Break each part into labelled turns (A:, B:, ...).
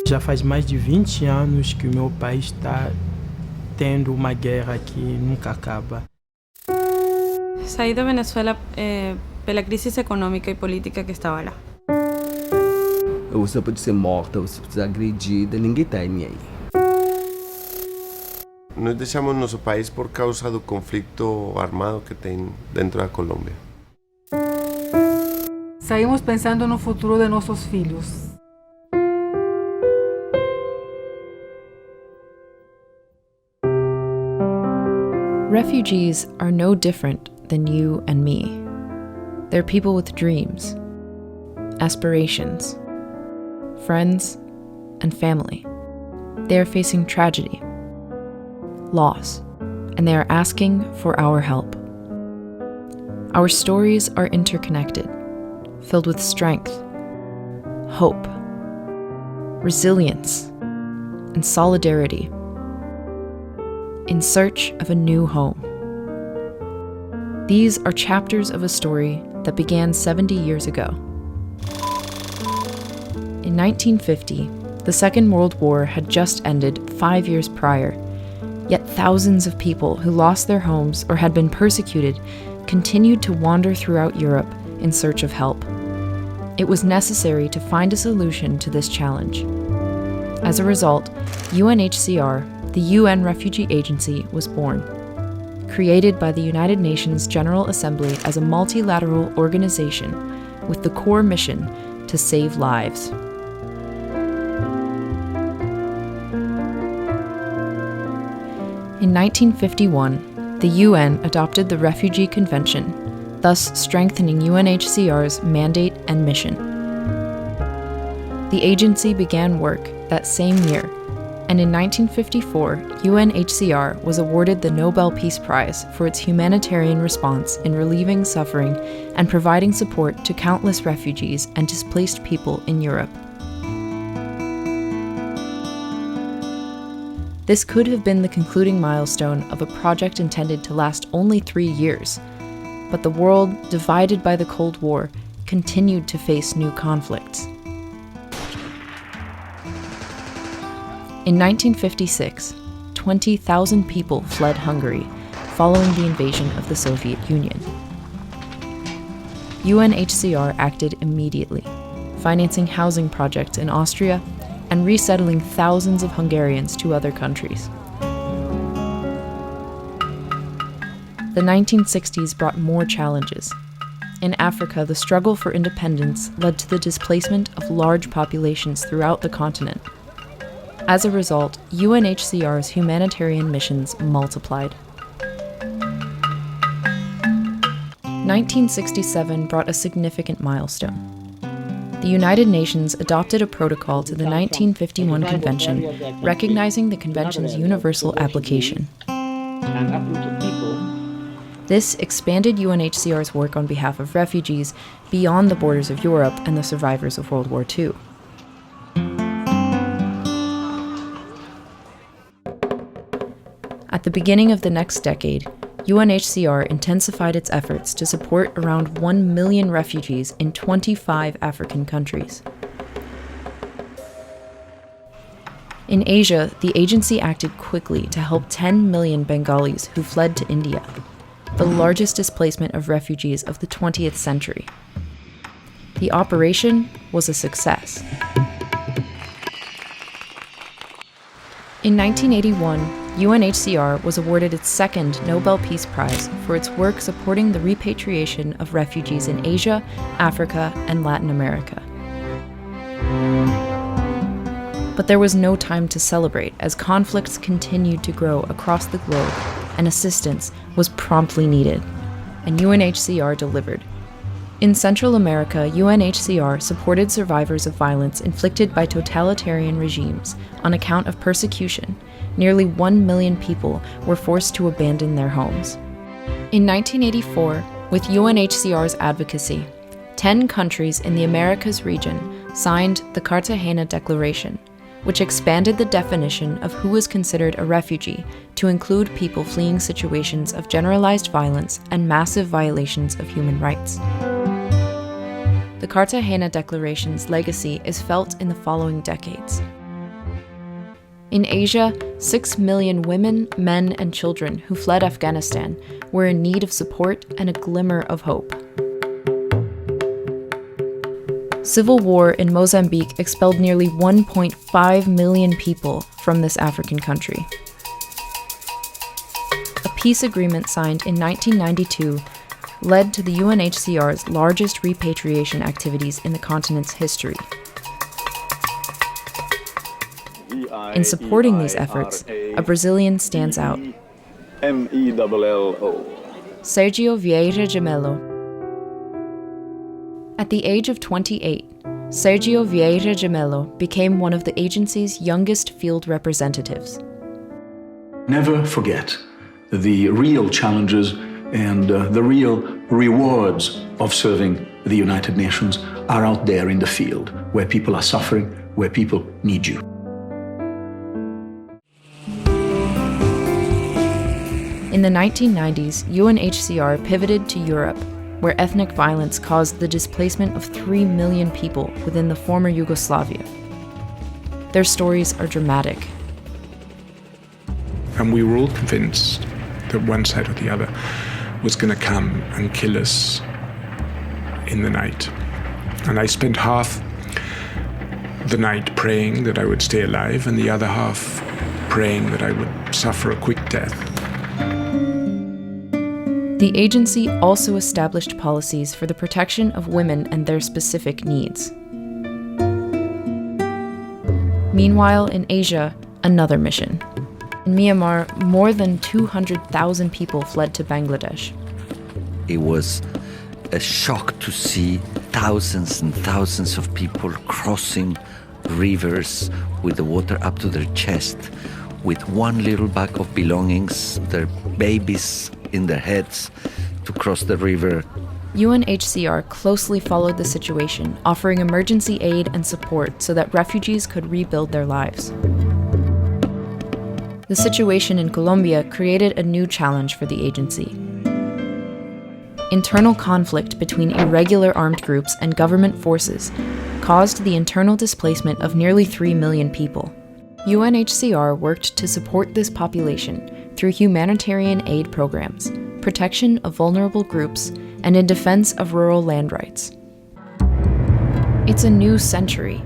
A: Já faz mais de 20 anos que o meu país está tendo uma guerra que nunca acaba.
B: Saí da Venezuela pela crise econômica e política que estava lá.
C: Você pode ser morta, você pode ser agredida, ninguém tá nem aí.
D: Nós deixamos nosso país por causa do conflito armado que tem dentro da Colômbia.
E: Saímos pensando no futuro de nossos filhos.
F: Refugees are no different than you and me. They're people with dreams, aspirations, friends, and family. They are facing tragedy, loss, and they are asking for our help. Our stories are interconnected, filled with strength, hope, resilience, and solidarity, in search of a new home. These are chapters of a story that began 70 years ago. In 1950, the Second World War had just ended 5 years prior, yet thousands of people who lost their homes or had been persecuted continued to wander throughout Europe in search of help. It was necessary to find a solution to this challenge. As a result, UNHCR, the UN Refugee Agency, was born. Created by the United Nations General Assembly as a multilateral organization with the core mission to save lives. In 1951, the UN adopted the Refugee Convention, thus strengthening UNHCR's mandate and mission. The agency began work that same year, and in 1954, UNHCR was awarded the Nobel Peace Prize for its humanitarian response in relieving suffering and providing support to countless refugees and displaced people in Europe. This could have been the concluding milestone of a project intended to last only 3 years, but the world, divided by the Cold War, continued to face new conflicts. In 1956, 20,000 people fled Hungary following the invasion of the Soviet Union. UNHCR acted immediately, financing housing projects in Austria and resettling thousands of Hungarians to other countries. The 1960s brought more challenges. In Africa, the struggle for independence led to the displacement of large populations throughout the continent. As a result, UNHCR's humanitarian missions multiplied. 1967 brought a significant milestone. The United Nations adopted a protocol to the 1951 Convention, recognizing the Convention's universal application. This expanded UNHCR's work on behalf of refugees beyond the borders of Europe and the survivors of World War II. At the beginning of the next decade, UNHCR intensified its efforts to support around 1 million refugees in 25 African countries. In Asia, the agency acted quickly to help 10 million Bengalis who fled to India, the largest displacement of refugees of the 20th century. The operation was a success. In 1981, UNHCR was awarded its second Nobel Peace Prize for its work supporting the repatriation of refugees in Asia, Africa, and Latin America. But there was no time to celebrate as conflicts continued to grow across the globe and assistance was promptly needed, and UNHCR delivered. In Central America, UNHCR supported survivors of violence inflicted by totalitarian regimes on account of persecution. Nearly 1 million people were forced to abandon their homes. In 1984, with UNHCR's advocacy, 10 countries in the Americas region signed the Cartagena Declaration, which expanded the definition of who was considered a refugee to include people fleeing situations of generalized violence and massive violations of human rights. The Cartagena Declaration's legacy is felt in the following decades. In Asia, 6 million women, men, and children who fled Afghanistan were in need of support and a glimmer of hope. Civil war in Mozambique expelled nearly 1.5 million people from this African country. A peace agreement signed in 1992 led to the UNHCR's largest repatriation activities in the continent's history. In supporting these efforts, a Brazilian stands out. Sergio Vieira de Mello. At the age of 28, Sergio Vieira de Mello became one of the agency's youngest field representatives.
G: Never forget the real challenges and the real rewards of serving the United Nations are out there in the field, where people are suffering, where people need you.
F: In the 1990s, UNHCR pivoted to Europe, where ethnic violence caused the displacement of 3 million people within the former Yugoslavia. Their stories are dramatic.
H: And we were all convinced that one side or the other was going to come and kill us in the night. And I spent half the night praying that I would stay alive, and the other half praying that I would suffer a quick death.
F: The agency also established policies for the protection of women and their specific needs. Meanwhile, in Asia, another mission. In Myanmar, more than 200,000 people fled to Bangladesh.
I: It was a shock to see thousands and thousands of people crossing rivers with the water up to their chest, with one little bag of belongings, their babies in their heads, to cross the river.
F: UNHCR closely followed the situation, offering emergency aid and support so that refugees could rebuild their lives. The situation in Colombia created a new challenge for the agency. Internal conflict between irregular armed groups and government forces caused the internal displacement of nearly 3 million people. UNHCR worked to support this population through humanitarian aid programs, protection of vulnerable groups, and in defense of rural land rights. It's a new century,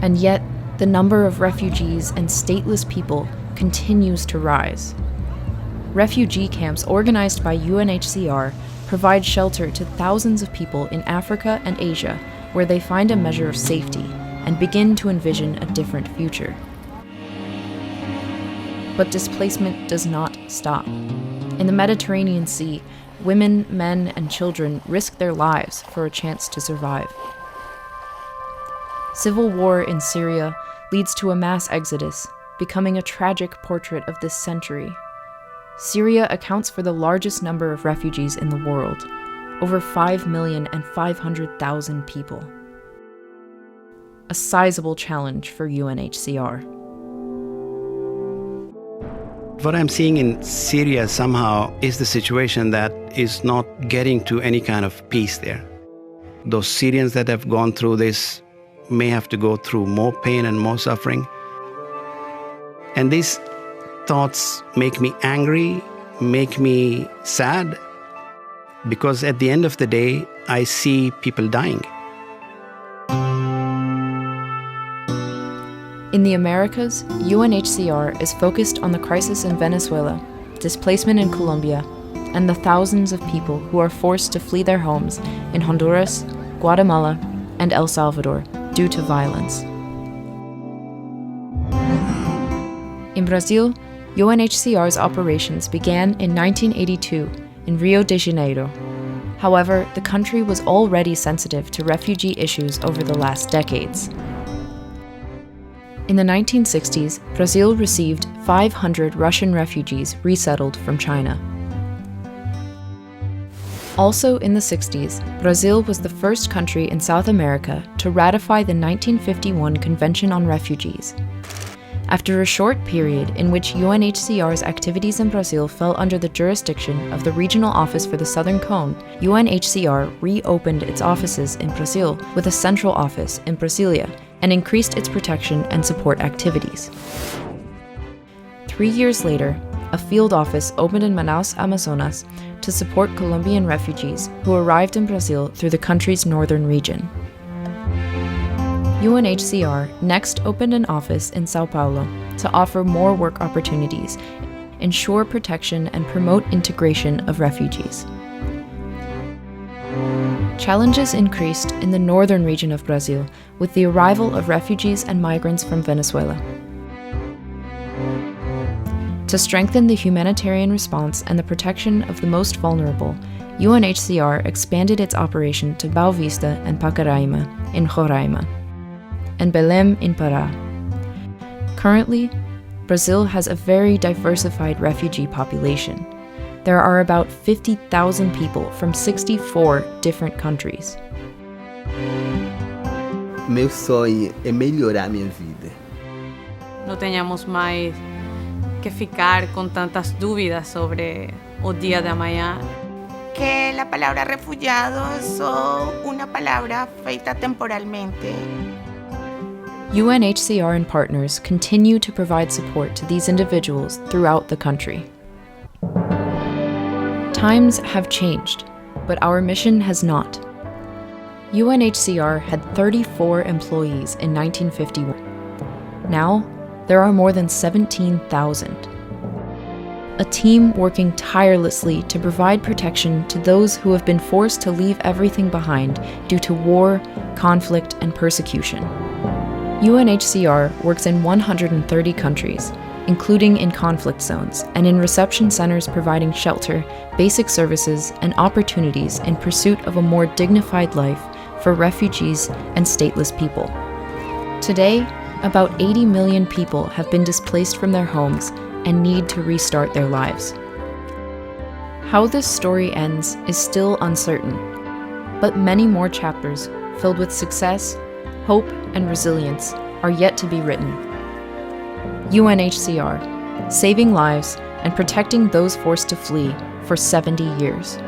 F: and yet the number of refugees and stateless people continues to rise. Refugee camps organized by UNHCR provide shelter to thousands of people in Africa and Asia, where they find a measure of safety and begin to envision a different future. But displacement does not stop. In the Mediterranean Sea, women, men, and children risk their lives for a chance to survive. Civil war in Syria leads to a mass exodus, becoming a tragic portrait of this century. Syria accounts for the largest number of refugees in the world, over 5,500,000 people. A sizable challenge for UNHCR.
J: What I'm seeing in Syria somehow is the situation that is not getting to any kind of peace there. Those Syrians that have gone through this may have to go through more pain and more suffering. And these thoughts make me angry, make me sad, because at the end of the day, I see people dying.
F: In the Americas, UNHCR is focused on the crisis in Venezuela, displacement in Colombia, and the thousands of people who are forced to flee their homes in Honduras, Guatemala, and El Salvador due to violence. In Brazil, UNHCR's operations began in 1982 in Rio de Janeiro. However, the country was already sensitive to refugee issues over the last decades. In the 1960s, Brazil received 500 Russian refugees resettled from China. Also in the 60s, Brazil was the first country in South America to ratify the 1951 Convention on Refugees. After a short period in which UNHCR's activities in Brazil fell under the jurisdiction of the Regional Office for the Southern Cone, UNHCR reopened its offices in Brazil with a central office in Brasilia and increased its protection and support activities. 3 years later, a field office opened in Manaus, Amazonas, to support Colombian refugees who arrived in Brazil through the country's northern region. UNHCR next opened an office in Sao Paulo to offer more work opportunities, ensure protection, and promote integration of refugees. Challenges increased in the northern region of Brazil with the arrival of refugees and migrants from Venezuela. To strengthen the humanitarian response and the protection of the most vulnerable, UNHCR expanded its operation to Boa Vista and Pacaraima in Roraima, and Belém in Pará. Currently, Brazil has a very diversified refugee population. There are about 50,000 people from 64 different countries.
C: Meu sonho é melhorar minha vida.
B: No teníamos mais que ficar con tantas dúvidas sobre o día de amanhã.
K: Que la palabra refugiado es una palabra feita temporalmente.
F: UNHCR and partners continue to provide support to these individuals throughout the country. Times have changed, but our mission has not. UNHCR had 34 employees in 1951. Now, there are more than 17,000. A team working tirelessly to provide protection to those who have been forced to leave everything behind due to war, conflict, and persecution. UNHCR works in 130 countries, including in conflict zones and in reception centers providing shelter, basic services, and opportunities in pursuit of a more dignified life for refugees and stateless people. Today, about 80 million people have been displaced from their homes and need to restart their lives. How this story ends is still uncertain, but many more chapters filled with success, hope, and resilience are yet to be written. UNHCR, saving lives and protecting those forced to flee for 70 years.